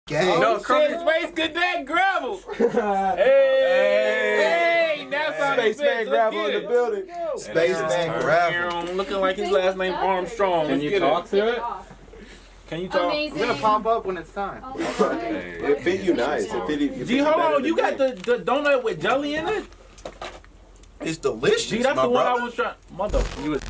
Gang. No, Crooks Space Cadet Gravel. Hey, that's how Spaceman Gravel in the building. Spaceman Gravel. Looking like his last name Armstrong. Can you talk to it? Can you talk? I'm gonna pop up when it's time. It fit you nice. G, hold on. You got the donut with jelly in it? It's delicious. G, that's my the one brother. I was trying. Mother, you was.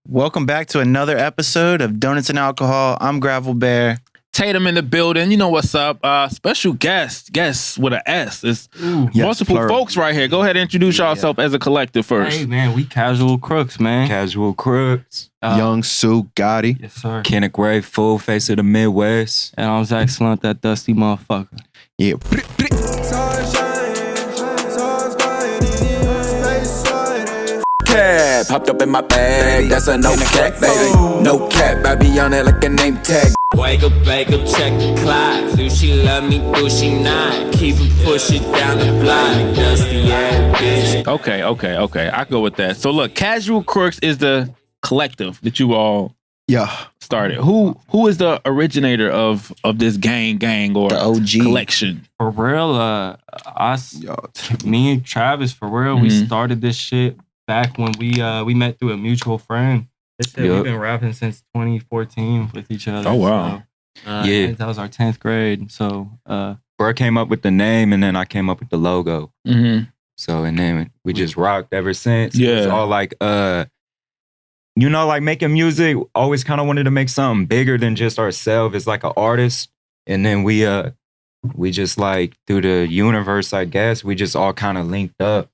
Welcome back to another episode of Donuts and Alcohol. I'm Gravel Bear. Tatum in the building. You know what's up. Special guest with an S. It's multiple plural. folks right here. Go ahead and introduce yourself as a collective first. Hey man, we Casual Crooks, man. Casual Crooks. Young Sue Gotti. Yes, sir. Kenneth Ray, full face of the Midwest. And I was excellent, that dusty motherfucker. Yeah. Cab, hopped up in my bag, that's a no cap, baby. No cap, I be on it like a name tag. Wake up, check the clock. Do she love me, do she not? Keep it pushing down the block. Dusty ass bitch. Okay. I go with that. So look, Casual Crooks is the collective that you all started. Who is the originator of this gang or The OG. collection? For real, me and Travis, for real, we started this shit back when we met through a mutual friend. We've been rapping since 2014 with each other. Oh, wow. Yeah. That was our 10th grade. So, Bro came up with the name and then I came up with the logo. Mm-hmm. So, and then we just rocked ever since. Yeah. It was all like, like making music, always kind of wanted to make something bigger than just ourselves as like an artist. And then we just like through the universe, I guess, we just all kind of linked up.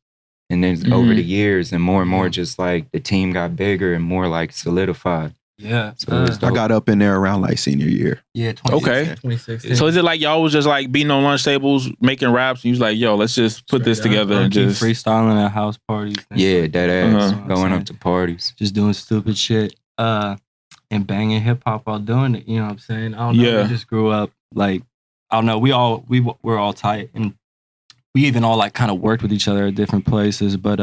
And then over the years and more, just like the team got bigger and more like solidified. yeah. So it was I dope. got up in there around like senior year. Yeah, Okay. 2016. So is it like y'all was just like beating on lunch tables, making raps, and you was like, yo, let's just put this together and Keep just freestyling at house parties. Yeah, that ass. Uh-huh. Going up to parties. Just doing stupid shit and banging hip hop while doing it. You know what I'm saying? I don't know. Yeah. We just grew up like, I don't know. We're all tight, and we even all like kind of worked with each other at different places. But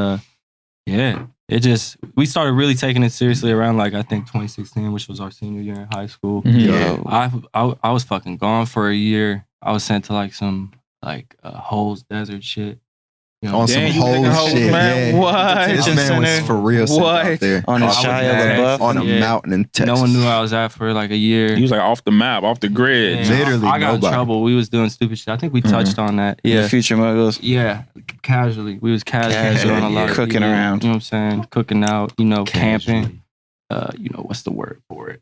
we started really taking it seriously around like I think 2016, which was our senior year in high school. Mhm. I was fucking gone for a year. I was sent to like some like Holes Desert shit. You know, On some Damn, you was in whole Holes, shit. man. Yeah. What? This man was for real sent out there. On I a was Shia mad. LaBeouf. On a Yeah. mountain in Texas. no one knew I was at for like a year. He was like off the map, off the grid. Yeah, Literally I got nobody. in trouble. We was doing stupid shit. I think we touched on that. The Yeah. Future Muggles. Yeah. Casually. We was casually doing a lot of Cooking around. You know what I'm saying? Cooking out, camping. Casually. What's the word for it?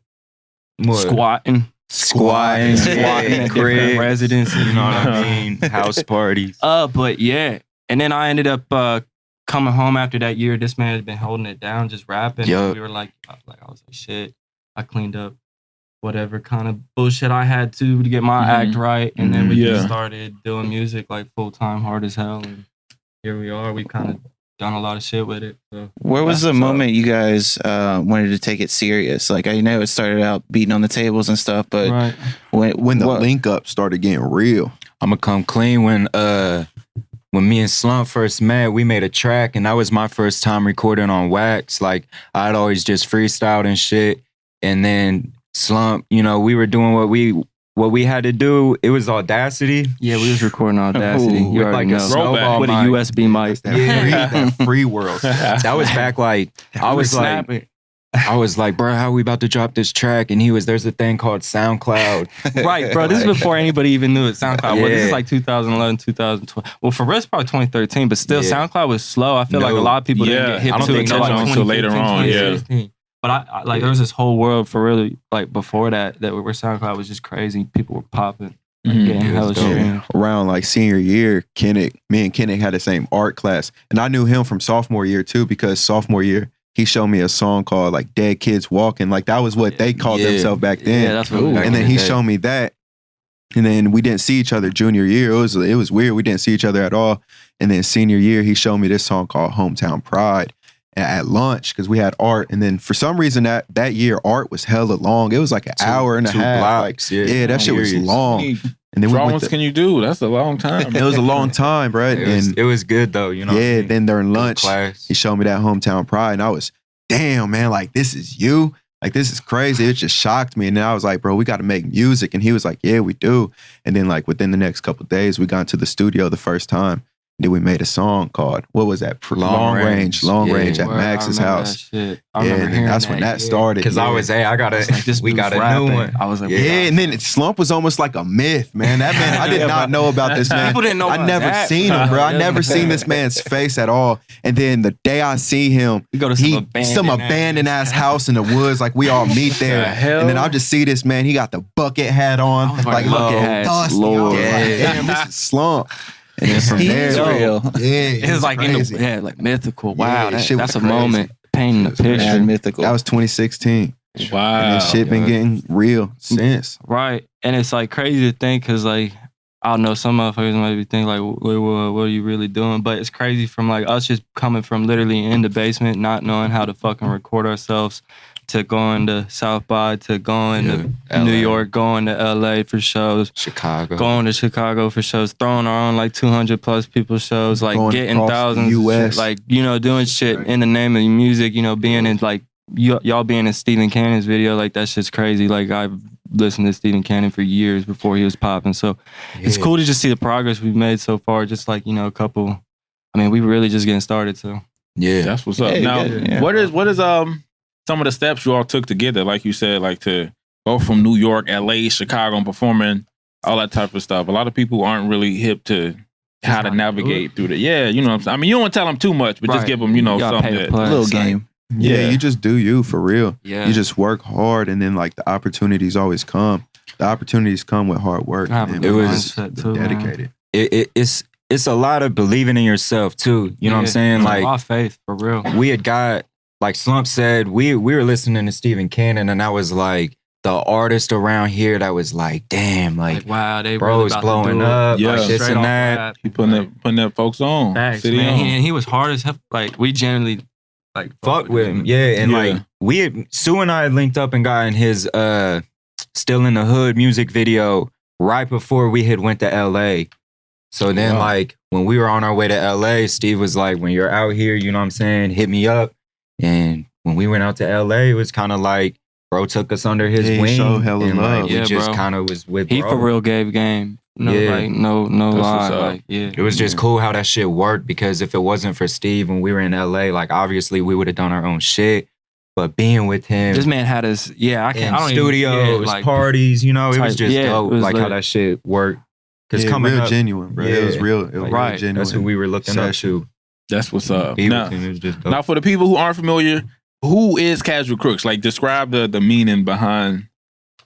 What? Squatting. Squatting at different cribs, residences. you know what I mean? House parties. But yeah. And then I ended up coming home after that year. This man had been holding it down, just rapping. Yup. We were like, I was like, shit. I cleaned up whatever kind of bullshit I had to get my act right. And then we just started doing music like full time, hard as hell. And here we are. We kind of done a lot of shit with it. So Where was the that's what's moment you guys wanted to take it serious? Like, I know it started out beating on the tables and stuff, but right. when the link up started getting real. I'm gonna come clean when me and Slump first met, we made a track and that was my first time recording on wax. Like I'd always just freestyled and shit. And then Slump, we were doing what we had to do. It was Audacity. Yeah, we was recording on Audacity. Ooh, You with already like a know. snowball With a mic. USB mic. That free world. That was back like I was like, bro, how we about to drop this track? And there's a thing called SoundCloud. Right, bro. This is before anybody even knew it. SoundCloud. Well, this is Yeah. like 2011, 2012. Well, for us, probably 2013. But still, Yeah. SoundCloud was slow. I feel like a No. lot of people didn't Yeah, get hip I don't to think it until catch like on till later 2015, on, yeah. 2016. But I like there was this whole world for really like before that where SoundCloud was just crazy. People were popping, getting It hella was dope. streams. Around like senior year, me and Kennick had the same art class. And I knew him from sophomore year too, because sophomore year, he showed me a song called like Dead Kids Walking. Like that was what they called Yeah. themselves back then. Yeah, that's what. Back And then in he the day. showed me that. And then we didn't see each other junior year. It was weird. We didn't see each other at all. And then senior year, he showed me this song called Hometown Pride at lunch because we had art. And then for some reason that year, art was hella long. It was like an hour and a Two half. blocks, Like, yeah, that shit was Serious. long. And And then drawings can you do? That's a long time. It was a long time, bro. It was good though, you know. Yeah, then during lunch, class. he showed me that Hometown Pride, and I was, damn, man, like, this is you? Like, this is crazy. It just shocked me. And then I was like, bro, we got to make music. And he was like, yeah, we do. And then, like, within the next couple of days, we got into the studio the first time. Then we made a song called, what was that? Long Range at Max's house. I remember And hearing that's when that started. Because I was, hey, we got a new one. I was like, And then Slump was almost like a myth, man. That man, I did not know about this man. People didn't know I about never that. seen him, bro. I never seen this man's face at all. And then the day I see him, we go to some abandoned ass house in the woods, like we all meet there. And then I'll just see this man. He got the bucket hat on, like looking dusty. Lord. Damn, this is Slump. And then from there, real. It was like crazy. like mythical. Wow, Yeah, shit was that's a crazy. moment. Painting the picture. Mad mythical. That was 2016. Wow. And this shit been getting real since. Right. And it's like crazy to think because like, I don't know, some motherfuckers might be thinking like, what are you really doing? But it's crazy from like us just coming from literally in the basement, not knowing how to fucking record ourselves, to going to South by, to going to New York, going to LA for shows, going to Chicago for shows, throwing our own like 200 plus people shows, like Going getting across the thousands of US. shit, like, you know, doing shit in the name of music, you know, being in like, y'all being in Stephen Cannon's video, like that shit's crazy. Like I've listened to Stephen Cannon for years before he was popping. So it's cool to just see the progress we've made so far. Just like, you know, we really just getting started. So yeah, that's what's up. Yeah, Now, yeah. what is some of the steps you all took to get there? Like you said, like to go from New York, LA, Chicago, and performing, all that type of stuff. A lot of people aren't really hip to how to navigate through that. Yeah, you know what I'm saying? I mean, you don't want to tell them too much, but just give them, you know, gotta something pay to that, play. Little It's like- game. Yeah, you just do you for real. Yeah. You just work hard, and then like the opportunities always come. The opportunities come with hard work. Have a and good we're mindset just too, man. dedicated. It's a lot of believing in yourself too. You know what I'm saying? Like our faith for real. we had got, like Slump said, we were listening to Stephen Cannon, and I was like the artist around here that was like, damn, like wow, they bro really is about to blowing do it. up, Yeah. like this Straight and off that. rap. he putting that folks on. Facts, City man. on. He was hard as hell. Like we generally like Fuck with him, yeah. And like Sue and I had linked up and got in his Still in the Hood music video right before we had went to LA. So then like when we were on our way to LA, Steve was like, when you're out here, you know what I'm saying, hit me up. And when we went out to LA, it was kind of like bro took us under his He wing. showed hella and love. like, we Yeah, just bro. kind of was with he bro. for real gave game. No, Yeah. like no That's lie. what's up. Like yeah, It was just cool how that shit worked, because if it wasn't for Steve when we were in LA, like obviously we would have done our own shit. But being with him this man had us. Yeah, I in can't. I don't studios, even, like, parties, you know, it was type- just yeah, it dope. was Like how lit. that shit worked. Because Yeah, coming real up, genuine, bro. It was Yeah. real. It was Like, real right. genuine. that's who we were looking up to. That's what's up. Be Now, with him, it was just dope. now, for the people who aren't familiar, who is Casual Crooks? Like, describe the meaning behind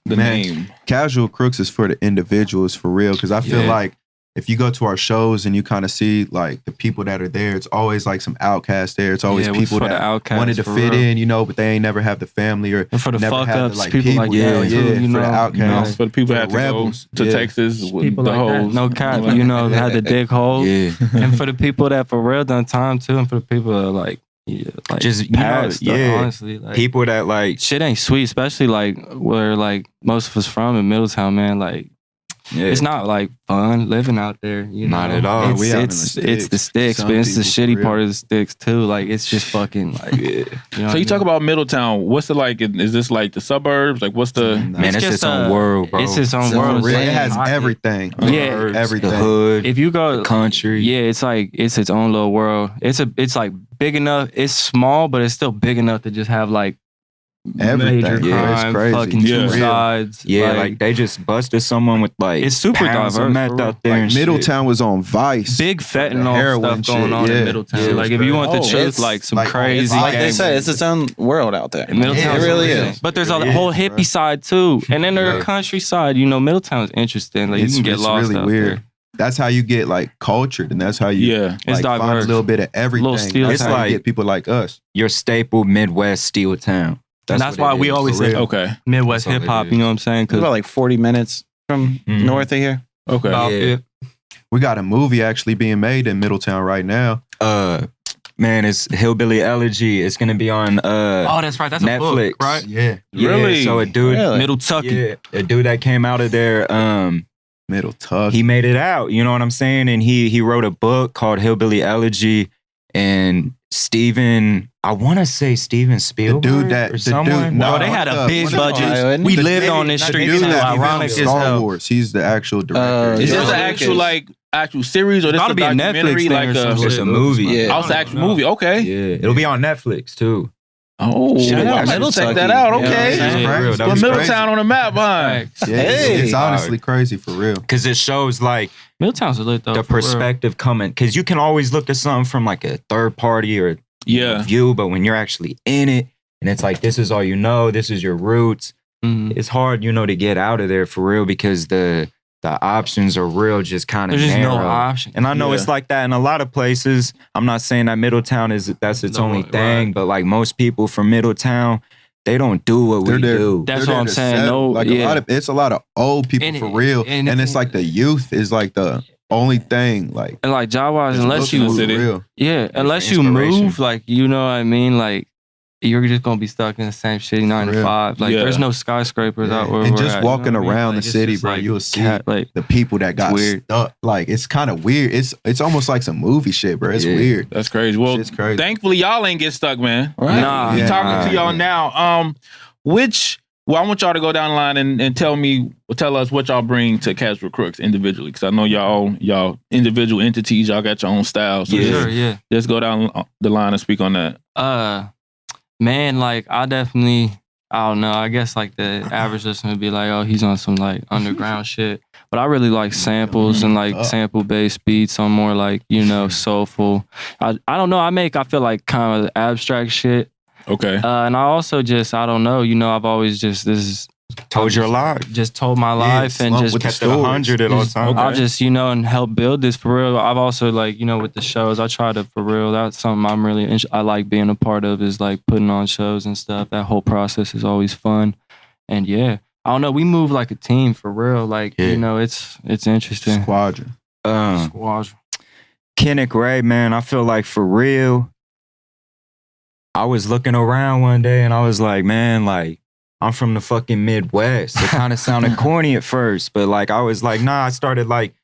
the Man. name. Casual Crooks is for the individuals, for real. Because I feel Yeah. like if you go to our shows and you kind of see like the people that are there, it's always like some outcasts there. It's always Yeah, people for the that outcasts, wanted to for fit real. in, you know, but they ain't never have the family or And for the never fuck have ups, the, people like that, too, you for know. the outcasts. It's for the people For that the have to rebels. go to Yeah. Texas with People the like that. hoes. No cap, you know, had to dig holes. Yeah. And for the people that for real done time too, and for the people that like, like Just, you know, past stuff, yeah. honestly, like People that like, shit ain't sweet, especially like where like most of us from in Middletown, man. Like yeah. it's not like fun living out there. You Not know? at all. It's, We out in it's, the it's the sticks. sticks, Some but it's the people, for shitty real. part of the sticks too. Like it's just fucking like. You know So you talk about Middletown. What's it like? Is this like the suburbs? Like, what's the? man, it's just, its own world, bro. It's its own So world. for real, It has I- everything. Yeah. everything. The hood, If you go the country. Yeah, it's like it's its own little world. It's like big enough. It's small, but it's still big enough to just have like Everything. major Yeah, it's crime, crazy. fucking Yeah. two sides. Yeah, like they just busted someone with like It's super pounds of diverse, meth for real. out there. Like and shit. Middletown was on Vice. big fentanyl heroin stuff going shit, on yeah. in Middletown. Yeah, like it's if you want the crazy. truth, It's like some like- crazy. it's Like they gangs. say, it's its own world out there. Middletown It really is. But there's a It whole is, hippie bro. side too, and then there's Yeah. a countryside. You know, Middletown is interesting. Like It's- you can get it's lost really out weird. there. That's how you get like cultured, and that's how you Yeah. It's like, find a diverse. little bit of everything. Little steel That's town. how It's you like- get people like us. Your staple Midwest steel town. That's what why it we is, always for say real. Okay. Midwest That's all hip hop. it You is. know what I'm saying? It's about like 40 minutes from Mhm. north of here. Okay. Yeah. We got a movie actually being made in Middletown right now. Man, it's Hillbilly Elegy. It's gonna be on Oh, that's right. That's a Netflix. book, right? Yeah, Really? Yeah, so a dude, Really? Middle Tucky. yeah, a dude that came out of there, Middle Tuck. he made it out. You know what I'm saying? And he wrote a book called Hillbilly Elegy. And I want to say Steven Spielberg or someone. No, they had a big budget. We lived on this street. Dude Too. that Ironic as Star hell. Wars. He's the actual director. Is Yeah. this an actual series or this Gotta a be a Netflix documentary? thing Like or some It's shit. a movie. Yeah. it's an actual movie. Okay. Yeah, it'll be on Netflix too. Oh, Shout out I should Middle check that Tucky. out. You know what I'm Okay. saying? For real, that Put was Middletown on the map, huh? Yeah, Hey. it's honestly crazy for real. Because it shows like Middletown's lit though. the for real. perspective coming. Because you can always look at something from like a third party or Yeah. view, but when you're actually in it and it's like this is all you know, this is your roots. Mhm. It's hard, to get out of there for real because the options are real, just kind of There's just narrow. no option. And I know Yeah. it's like that in a lot of places. I'm not saying that Middletown that's its No, only right. thing, but like most people from Middletown, they don't do what we do. That's They're what I'm there to saying. settle. No, like yeah. it's a lot of old people And for it- real, and and it- it's like the youth is like the only thing. Like And like job wise, it's unless looking you for city. real. Yeah, unless you inspiration. move, like you know what I mean, like you're just gonna be stuck in the same shitty 9 to Real. 5. Like Yeah. there's no skyscrapers out where And we're just at, walking you know what I mean? around Like, the it's city, just, bro, like, you'll see like the people that got weird. stuck. Like it's kind of weird. It's almost like some movie shit, bro. It's Yeah. weird. That's crazy. Well, Shit's crazy. thankfully y'all ain't get stuck, man. Right. Nah. We Yeah. talking to y'all now. I want y'all to go down the line and tell us what y'all bring to Casual Crooks individually, because I know y'all individual entities, y'all got your own style. So Sure, yeah. just go down the line and speak on that. Man, like I don't know. I guess like the average listener would be like, oh, he's on some like underground shit. But I really like samples and like sample based beats on more like, soulful. I don't know. I feel like kind of abstract shit. Okay. And I also I don't know, I've always Told your life. just told my life and slump just with the Kept it 100 at all times. I'll just, and help build this for real. I've also like, with the shows, I try to, for real, that's something I'm really, I like being a part of is like putting on shows and stuff. That whole process is always fun. And yeah, I don't know. We move like a team for real. Like, it's interesting. Squadron. Squadron. Kennick Ray, man, I feel like for real, I was looking around one day and I was like, man, like, I'm from the fucking Midwest. It kind of sounded corny at first, but like, I was like, nah, I started like,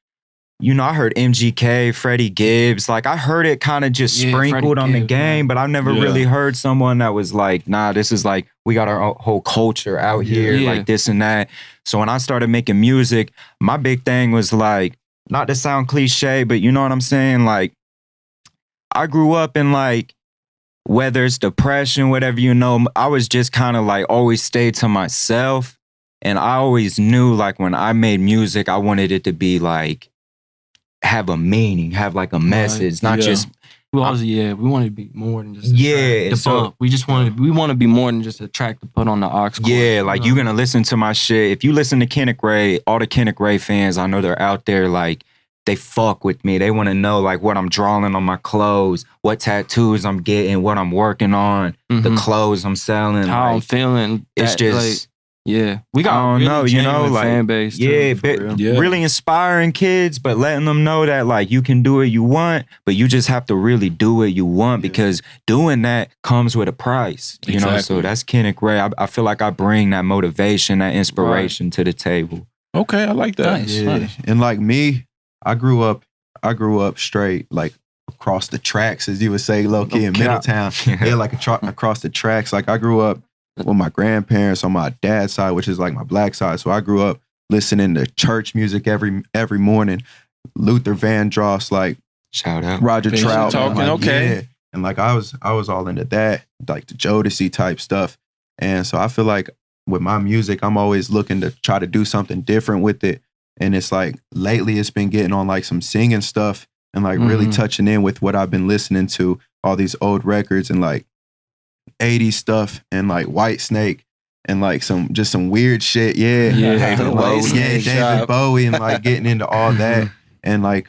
I heard MGK, Freddie Gibbs. Like, I heard it kind of just Yeah, sprinkled Freddie on the Gibbs, game, but I've never Yeah. really heard someone that was like, nah, this is like, we got our whole culture out here, Yeah. like this and that. So when I started making music, my big thing was like, not to sound cliche, but you know what I'm saying? Like, I grew up in like, whether it's depression, whatever, I was just kind of like always stayed to myself. And I always knew like when I made music, I wanted it to be like, have a meaning, have like a message, not Yeah. just, We always, we want to be more than just Yeah, the so- bump. We want to be more than just a track to put on the aux cord. yeah, like you're going to listen to my shit. If you listen to Kennick Ray, all the Kennick Ray fans, I know they're out there like, they fuck with me. They want to know like what I'm drawing on my clothes, what tattoos I'm getting, what I'm working on, the Mhm. clothes I'm selling. How I'm like, feeling. it's that, just, yeah, we got I don't really know, genuine like, fan base. Too, yeah, for but real. Yeah. really inspiring kids, but letting them know that like you can do what you want, but you just have to really do what you want because doing that comes with a price. You know, so Exactly. that's Kennick Ray. I feel like I bring that motivation, that inspiration to the table. Okay, I like that. Nice. Yeah. And like me, I grew up straight, like across the tracks, as you would say, low key in Okay. Middletown. Yeah, like across the tracks. Like I grew up with my grandparents on my dad's side, which is like my black side. So I grew up listening to church music every morning. Luther Vandross, like Shout out. Roger Patient Trout. talking, like, okay. yeah. And like I was all into that, like the Jodeci type stuff. And so I feel like with my music, I'm always looking to try to do something different with it. And it's like lately it's been getting on like some singing stuff and like really Mhm. touching in with what I've been listening to, all these old records and like 80s stuff and like White Snake and like some weird shit. Yeah. Yeah. David White Bowie. Snake David drop. Bowie and like getting into all that. And like,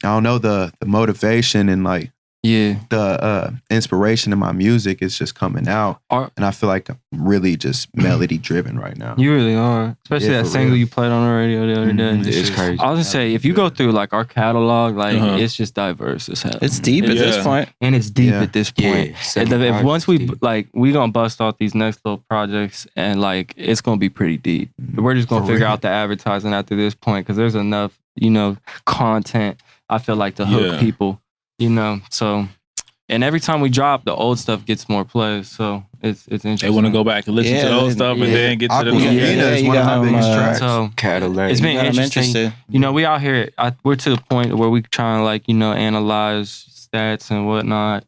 I don't know, the motivation and like Yeah. the inspiration in my music is just coming out, and I feel like I'm really just melody driven right now. You really are. Especially Yeah, that for single real. you played on the radio the other day. It's crazy. I was gonna say, if you go through like our catalog, like Uh-huh. it's just diverse as hell. It's deep at this Yeah. point. And it's deep Yeah. at this point. If once we like, we gonna bust off these next little projects, and like it's gonna be pretty deep. We're just gonna For figure real. out the advertising after this point because there's enough, content. I feel like to hook Yeah. people, So, and every time we drop, the old stuff gets more plays. So it's interesting. They want to go back and listen to those stuff and then get to the new. Aquafina is you one of got my biggest 'em, tracks. So Cadillac. it's been I'm interesting. interested. We out here. We're to the point where we trying to like analyze stats and whatnot.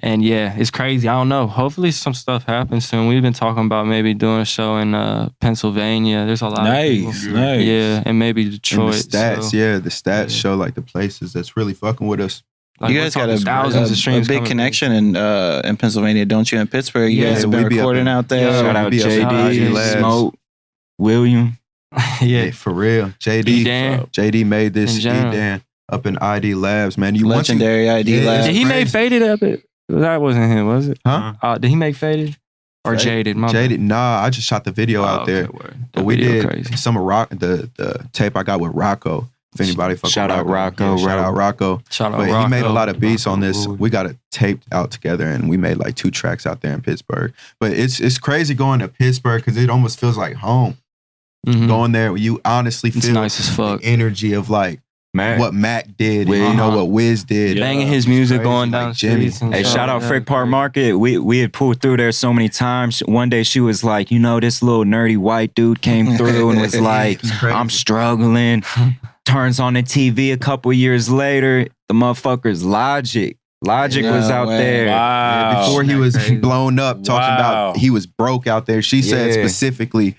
And yeah, it's crazy. I don't know. Hopefully some stuff happens soon. We've been talking about maybe doing a show in Pennsylvania. There's a lot of people. Nice. Yeah, and maybe And Detroit. the stats, so, the stats show like the places that's really fucking with us. like, You we're guys got talking thousands of a streams. big coming connection in Pennsylvania, don't you? In Pittsburgh, you Yeah, guys have been we be up recording in- out there. Yeah. Shout out We be up in JD, IG Labs. Smoke, William. through. Yeah, yeah, for real. JD, Dan. JD made this In general. E-Dan up in ID Labs, man. You once you- Legendary ID Yeah, lab. Did he make crazy. Faded up it? That wasn't him, was it? Huh? Did he make Faded or Faded. Jaded? My Jaded? Nah, I just shot the video bad. out Oh, there. okay, word. But That we video did crazy. some of the tape I got with Rocco. If anybody fuck Shout with out Rocco, shout out Rocco. Shout out But Rocco. he made a lot of beats on this. Rocco. We got it taped out together, and we made like 2 tracks out there in Pittsburgh. But it's crazy going to Pittsburgh because it almost feels like home. Mhm. Going there, you honestly It's feel nice as fuck. the energy of like Man. what Mac did, Wiz. and what Wiz did. Yeah. Banging his music Crazy, going like down Jimmy. streets. and Hey, stuff. shout out Yeah. Frick Park Market. We had pulled through there so many times. One day she was like, this little nerdy white dude came through and was like, It's crazy. I'm struggling. Turns on the TV a couple years later, the motherfucker's Logic. Logic was No out way. there. Wow. Before he was blown up, talking Wow. about he was broke out there. She said Yeah. specifically,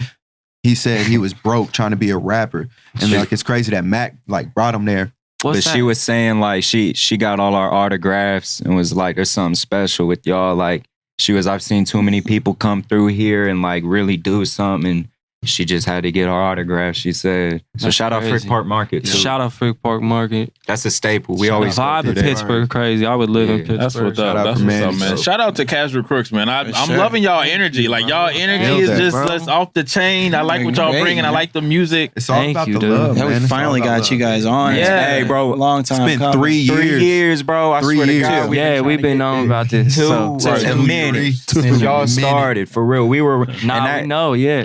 he said he was broke trying to be a rapper, and like it's crazy that Mac like brought him there. What's But that? she was saying like she got all our autographs and was like, there's something special with y'all. Like I've seen too many people come through here and like really do something. And she just had to get our autograph, she said. So That's shout out Frick crazy. Park Market too. Shout out Frick Park Market. That's a staple. We The always go vibe through of there. Pittsburgh crazy. I would live in Yeah. Pittsburgh. That's what's Shout up. out That's to what's up, Manny. man. Shout out to Casual Crooks, man. I'm sure. loving y'all energy. Like y'all energy Feel is that, just bro. let's off the chain. I like what y'all Great, bringing. I man. like the music. It's all Thank about you, the dude. love, Yeah, man. we It's all finally about got you love. guys on. Yeah. Hey, bro. Long time It's been coming. 3 years. 3 years, bro. I 3 swear years. to God. Yeah, we've been on about this. Two, So, since Right. a minute 2, 3. since y'all Minute. started. For real. We were nah, we know, yeah.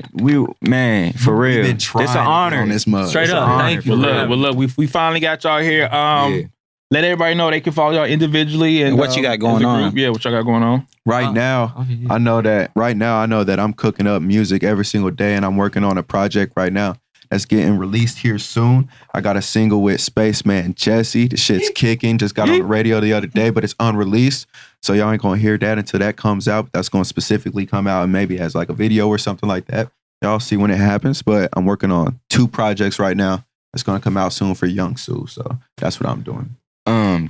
man, for We've real. been It's trying an to get honor. on this mug. Straight It's up. an honor, Thank you. for Well, real. look, we finally got y'all here. Yeah. Let everybody know they can follow y'all individually and What you got going as a on? group. Yeah, what y'all got going on? Right now, Okay, yeah. I know that I'm cooking up music every single day, and I'm working on a project right now that's getting released here soon. I got a single with Spaceman Jesse. The shit's kicking. Just got on the radio the other day, but it's unreleased. So y'all ain't gonna hear that until that comes out. That's gonna specifically come out and maybe as like a video or something like that. Y'all see when it happens. But I'm working on 2 projects right now. It's gonna come out soon for Young Sue. So that's what I'm doing.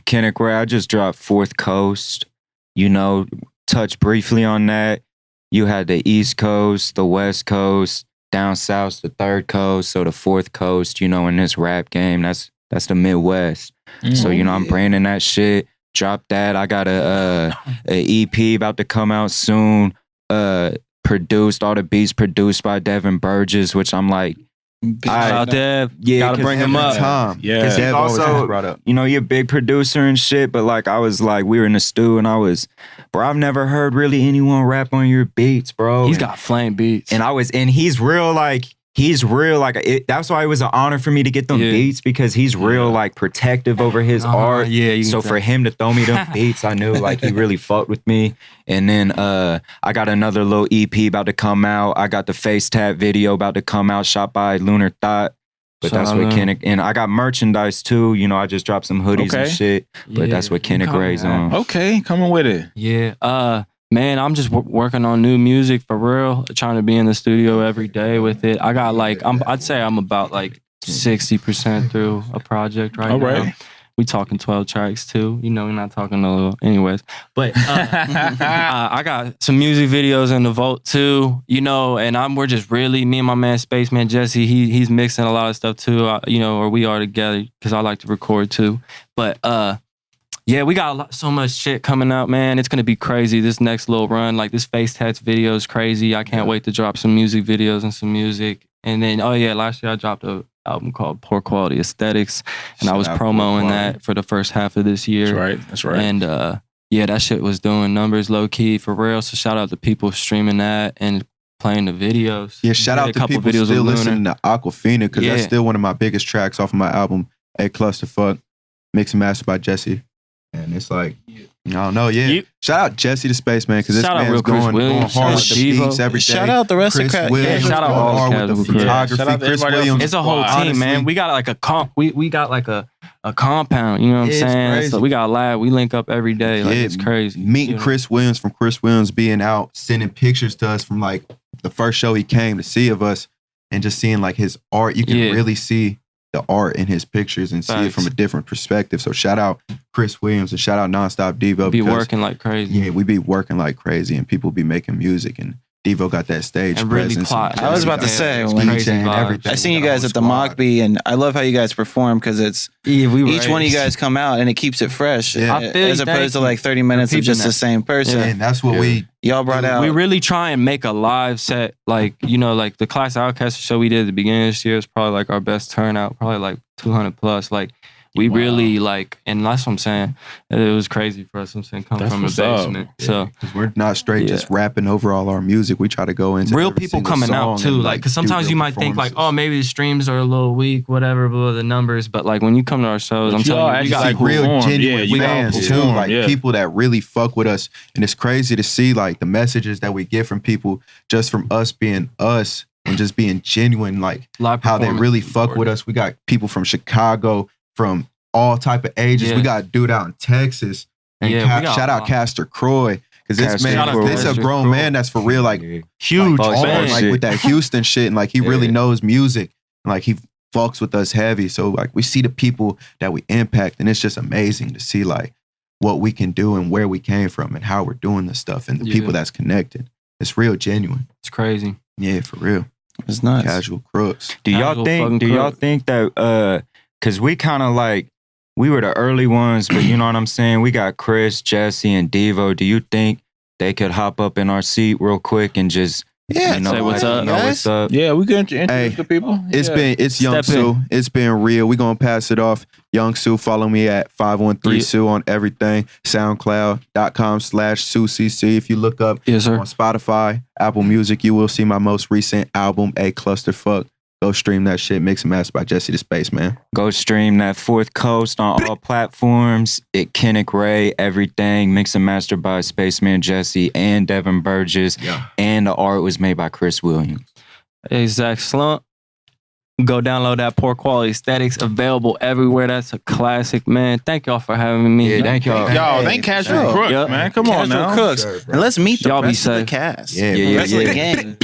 Kennick Ray, I just dropped Fourth Coast. Touch briefly on that. You had the East Coast, the West Coast, down south, the Third Coast, so the Fourth Coast. In this rap game, that's the Midwest. So I'm branding that shit. Drop that. I got a EP about to come out soon. Produced all the beats produced by Devin Burgess, which I'm like, Shout out Dev. yeah, Gotta 'cause bring him Every up. time. Yeah. Because Dev always Also- gets brought up. you're a big producer and shit, but like I was like, we were in the stew and bro, I've never heard really anyone rap on your beats, bro. He's And- got flame beats. and he's real like that's why it was an honor for me to get them Yeah. beats because he's real like protective over his art. Yeah, you can So tell. for him to throw me them beats, I knew like he really fucked with me. And then I got another little EP about to come out. I got the Face Tap video about to come out, shot by Lunar Thought. But Shout that's out what to him. Kennick, and I got merchandise too. I just dropped some hoodies and Okay. shit. But Yeah, that's what you Kennick come Ray's out. on. Okay, coming with it. Yeah. Man, I'm just working on new music for real. Trying to be in the studio every day with it. I got like I'd say I'm about like 60% through a project right All now. right. We talking 12 tracks too. We're not talking a little anyways. But I got some music videos in the vault too, and we're just really, me and my man Spaceman Jesse, he's mixing a lot of stuff too, or we are together because I like to record too. But Yeah, we got so much shit coming out, man. It's gonna be crazy. This next little run, like this face tats video is crazy. I can't wait to drop some music videos and some music. And then, last year I dropped a album called Poor Quality Aesthetics, and I was promoting that for the first half of this year. That's right. And that shit was doing numbers low key for real. So shout out to people streaming that and playing the videos. Yeah, shout out to people still listening to Aquafina, because that's still one of my biggest tracks off of my album, A Clusterfuck, mixed and mastered by Jesse. And it's like, I don't know, shout out Jesse the Spaceman, because this man's going hard with the beats every day. Shout out the rest of Crowd. Shout out all hard with the photography. Chris Williams. It's a whole team, man. We got like we got like a compound, you know what I'm saying? Crazy. So we got a lab. We link up every day. Like, it's crazy. Meeting Chris Williams, from Chris Williams being out, sending pictures to us from like the first show he came to see of us, and just seeing like his art. You can really see the art in his pictures and see it from a different perspective. So shout out Chris Williams and shout out Nonstop Devo. Be working like crazy. Yeah, we be working like crazy, and people be making music, and Devo got that stage and really presence. I was about to say, when I seen you guys at the Mockbee, and I love how you guys perform, because it's each one of you guys come out and it keeps it fresh, as opposed to like 30 minutes of just the same person. And that's what y'all brought out. We really try and make a live set, like, you know, like the Class Outcast show we did at the beginning of this year is probably like our best turnout, probably like 200 plus. Like, we really like, and that's what I'm saying. It was crazy for us. I'm saying, coming from the basement. So because we're not straight just rapping over all our music. We try to go into real people coming out too. Like, because sometimes you might think like, oh, maybe the streams are a little weak, whatever, blah, the numbers. But like when you come to our shows, I'm telling you, we got like real genuine fans too. Like people that really fuck with us, and it's crazy to see like the messages that we get from people just from us being us and just being genuine. Like how they really fuck with us. We got people from Chicago, from all type of ages. We got a dude out in Texas. And shout out Castor Croy. Because this man, this a grown man that's for real, like huge, like with that Houston shit, and like he really knows music. And like he fucks with us heavy. So like we see the people that we impact, and it's just amazing to see like what we can do and where we came from and how we're doing this stuff and the people that's connected. It's real genuine. It's crazy. Yeah, for real. It's nuts. Casual Crooks. Do y'all think that because we kind of like, we were the early ones, but you know what I'm saying? We got Chris, Jesse, and Devo. Do you think they could hop up in our seat real quick and just say what's up? What's up? Yeah, we can introduce the people. It's Young Sue. It's been real. We're going to pass it off. Young Sue, follow me at 513 Sue on everything. SoundCloud.com/SueCC. If you look up on Spotify, Apple Music, you will see my most recent album, A Clusterfuck. Go stream that shit. Mix and master by Jesse the Spaceman. Go stream that Fourth Coast on all platforms. It Kinnick Ray, everything. Mix and master by Spaceman Jesse and Devin Burgess. Yeah. And the art was made by Chris Williams. Exact Slump. Go download that Poor Quality Aesthetics. Available everywhere. That's a classic, man. Thank y'all for having me. Yeah, thank y'all. Y'all, thank Casual Crooks, man. Come on now. Crooks. And let's meet the rest of the cast. Yeah. Rest of the gang.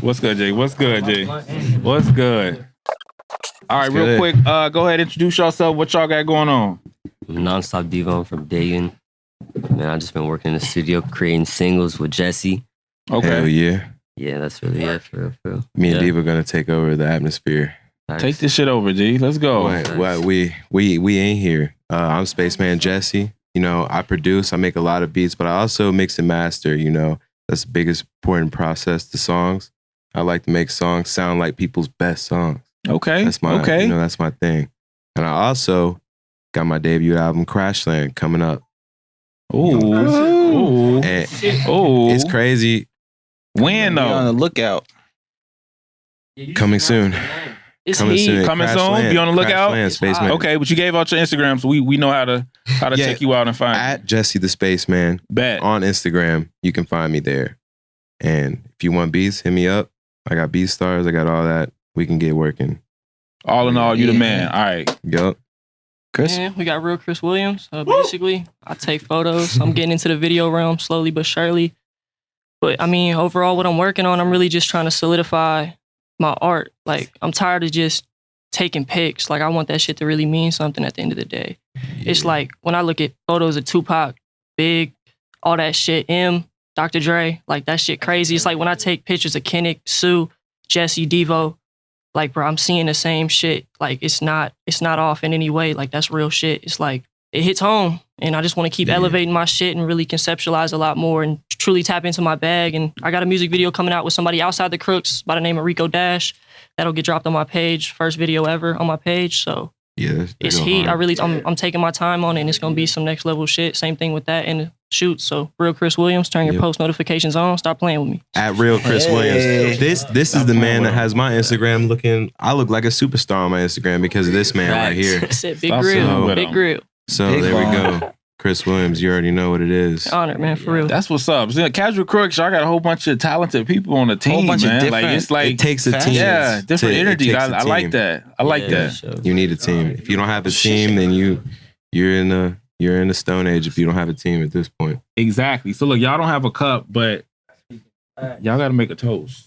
What's good, Jay? What's good, Jay? What's good? All right, real quick, go ahead, introduce yourself. What y'all got going on? Nonstop Devo. I'm from Dayton. Man, I just been working in the studio creating singles with Jesse. Okay. Hell yeah. Yeah, that's really it for real. Me and Devo gonna take over the atmosphere. Nice. Take this shit over, G. Let's go. Well, we ain't here. I'm Spaceman Jesse. You know, I produce, I make a lot of beats, but I also mix and master, you know. That's the biggest important process to songs. I like to make songs sound like people's best songs. Okay. That's my you know, that's my thing. And I also got my debut album Crashland coming up. Ooh. It's crazy. When though? Be on the lookout. Coming soon. Coming soon. Be on the lookout. Okay, but you gave out your Instagram, so we know how to check you out and find at Jesse the Spaceman. Bet on Instagram, you can find me there. And if you want beats, hit me up. I got beat stars. I got all that. We can get working. All in all, you the man. All right. Yup. Chris? Yeah, we got real Chris Williams. Basically, I take photos. I'm getting into the video realm slowly but surely. But I mean, overall, what I'm working on, I'm really just trying to solidify my art. Like, I'm tired of just taking pics. Like, I want that shit to really mean something at the end of the day. Yeah. It's like when I look at photos of Tupac, Big, all that shit, Dr. Dre, like that shit crazy. It's like when I take pictures of Kinnick, Sue, Jesse, Devo, like, bro, I'm seeing the same shit. Like, it's not off in any way. Like, that's real shit. It's like it hits home. And I just want to keep elevating my shit and really conceptualize a lot more and truly tap into my bag. And I got a music video coming out with somebody outside the Crooks by the name of Rico Dash. That'll get dropped on my page. First video ever on my page. So it's heat. Hard. I'm taking my time on it, and it's gonna be some next level shit. Same thing with that and the shoot. So Real Chris Williams, turn your post notifications on. Stop playing with me. At Real Chris Williams. This is the man that has my Instagram looking. I look like a superstar on my Instagram because of this man right here. That's it. Big grill. Big grill. So there we go. Chris Williams, you already know what it is. Honored, man, for real. That's what's up. See, Casual Crooks, y'all got a whole bunch of talented people on the team, man. Like it's like it takes a team. Yeah, different energy. I like that. I like that. Sure. You need a team. If you don't have a team, then you're in the Stone Age if you don't have a team at this point. Exactly. So look, y'all don't have a cup, but y'all got to make a toast.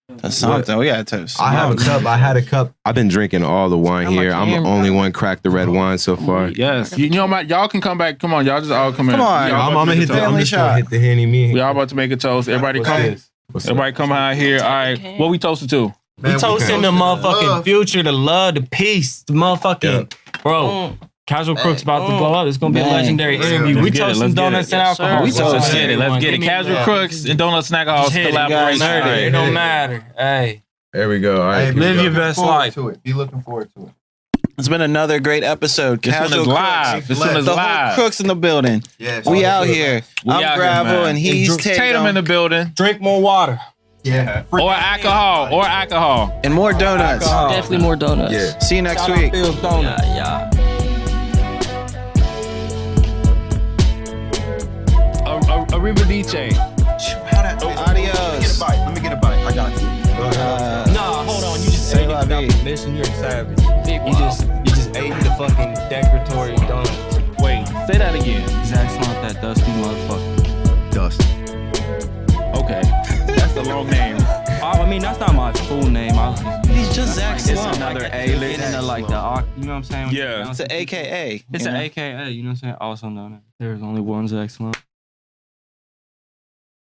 That's something. We got a toast. I have a cup. I had a cup. I've been drinking all the wine here. I'm the only one cracked the red wine so far. Yes. You know what? Y'all can come back. Come on. Y'all just all come in. Come on. I'm gonna hit the Henny. We all about to make a toast. Everybody come. Everybody come out here. All right. What we toasted to? We toasting the motherfucking future, the love, the peace, the motherfucking bro. Casual Crooks about to blow up. It's gonna be a legendary interview. We toasting donuts and alcohol. We toasting it. Let's get it. Casual Crooks and Donuts and Alcohol collaboration. It don't matter. Hey. There we go. All right. Live your best life. Be looking forward to it. It's been another great episode. Casual Crooks. This one is live. Whole Crooks in the building. Yes. We out here. I'm Gravel and he's Tatum in the building. Drink more water. Yeah. Or alcohol. And more donuts. Definitely more donuts. Yeah. See you next week. Yeah. Arrivederci. Adios. Let me get a bite. I got you. Nah, hold on. You just ate it without permission. You're a savage. You just ate the fucking decoratory donuts. Wait, say that again. Zach Slump, that dusty motherfucker. Dust. Okay. That's the long name. I mean, that's not my full name. He's just Zach Slump. It's another A-list. You know what I'm saying? Yeah. It's an AKA. It's an AKA, you know what I'm saying? Also known as there's only one Zach Slump.